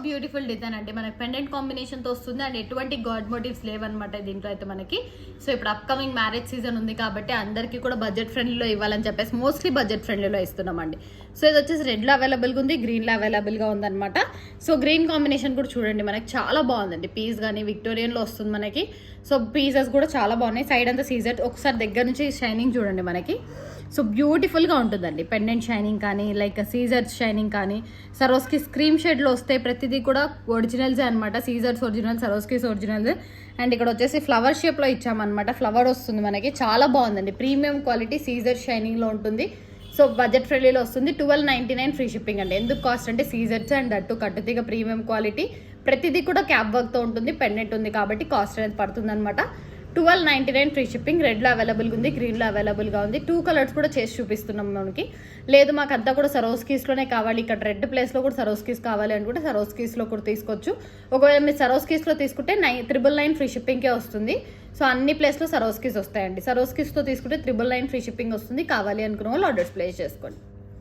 Beautiful design అండి. మనకి pendant combination తో వస్తుంది అండ్ ఎటువంటి గాడ్ మోటివ్స్ లేవన్నమాట దీంట్లో అయితే మనకి. సో ఇప్పుడు అప్కమింగ్ మ్యారేజ్ సీజన్ ఉంది కాబట్టి అందరికీ కూడా బడ్జెట్ ఫ్రెండ్లీలో ఇవ్వాలని చెప్పేసి మోస్ట్లీ బడ్జెట్ ఫ్రెండ్లీలో ఇస్తున్నామండి. సో ఇది వచ్చేసి రెడ్లో అవైలబుల్గా ఉంది, గ్రీన్లో అవైలబుల్గా ఉందన్నమాట. సో గ్రీన్ కాంబినేషన్ కూడా చూడండి మనకి చాలా బాగుందండి. పీస్ కానీ విక్టోరియన్లో వస్తుంది మనకి. సో పీసెస్ కూడా చాలా బాగున్నాయి. సైడ్ అంతా సీజర్, ఒకసారి దగ్గర నుంచి షైనింగ్ చూడండి మనకి. సో బ్యూటిఫుల్గా ఉంటుందండి. పెండెంట్ షైనింగ్ కానీ లైక్ సీజర్స్ షైనింగ్ కానీ సరోస్కి స్క్రీమ్ షేడ్లో వస్తాయి. ప్రతిదీ కూడా ఒరిజినల్సే అనమాట. Caesars original, Swarovskis originals. And ఇక్కడ వచ్చేసి ఫ్లవర్ షేప్లో ఇచ్చామన్నమాట. ఫ్లవర్ వస్తుంది మనకి, చాలా బాగుందండి. ప్రీమియం క్వాలిటీ సీజర్ షైనింగ్లో ఉంటుంది. సో బడ్జెట్ ఫ్రెండ్లీలో వస్తుంది. 1299 ఫ్రీ షిప్పింగ్ అండి. ఎందుకు కాస్ట్ అంటే సీజర్స్ అండ్ అటు కట్టుతీగ ప్రీమియం క్వాలిటీ, ప్రతిదీ కూడా క్యాప్ వర్క్తో ఉంటుంది. పెండెంట్ ఉంది కాబట్టి కాస్ట్ అనేది పడుతుంది అనమాట. 1299 ఫ్రీ షిప్పింగ్. రెడ్లో అవైలబుల్గా ఉంది, గ్రీన్లో అవైలబుల్గా ఉంది. 2 కలర్స్ కూడా చేసి చూపిస్తున్నాం మనకి. లేదు మాకు అంతా కూడా సరోస్కీస్లోనే కావాలి, ఇక్కడ రెడ్ ప్లేస్లో కూడా సరోస్కీస్ కావాలి అనుకుంటే సరోస్కీస్లో కూడా తీసుకోవచ్చు. ఒకవేళ మీరు సరోస్కీస్లో తీసుకుంటే 999 ఫ్రీ షిప్పింగ్కే వస్తుంది. సో అన్ని ప్లేస్లో సరోస్కీస్ వస్తాయండి. సరోస్కీస్తో తీసుకుంటే 999 ఫ్రీ షిప్పింగ్ వస్తుంది. కావాలి అనుకున్న వాళ్ళు ఆర్డర్స్ ప్లేస్ చేసుకోండి.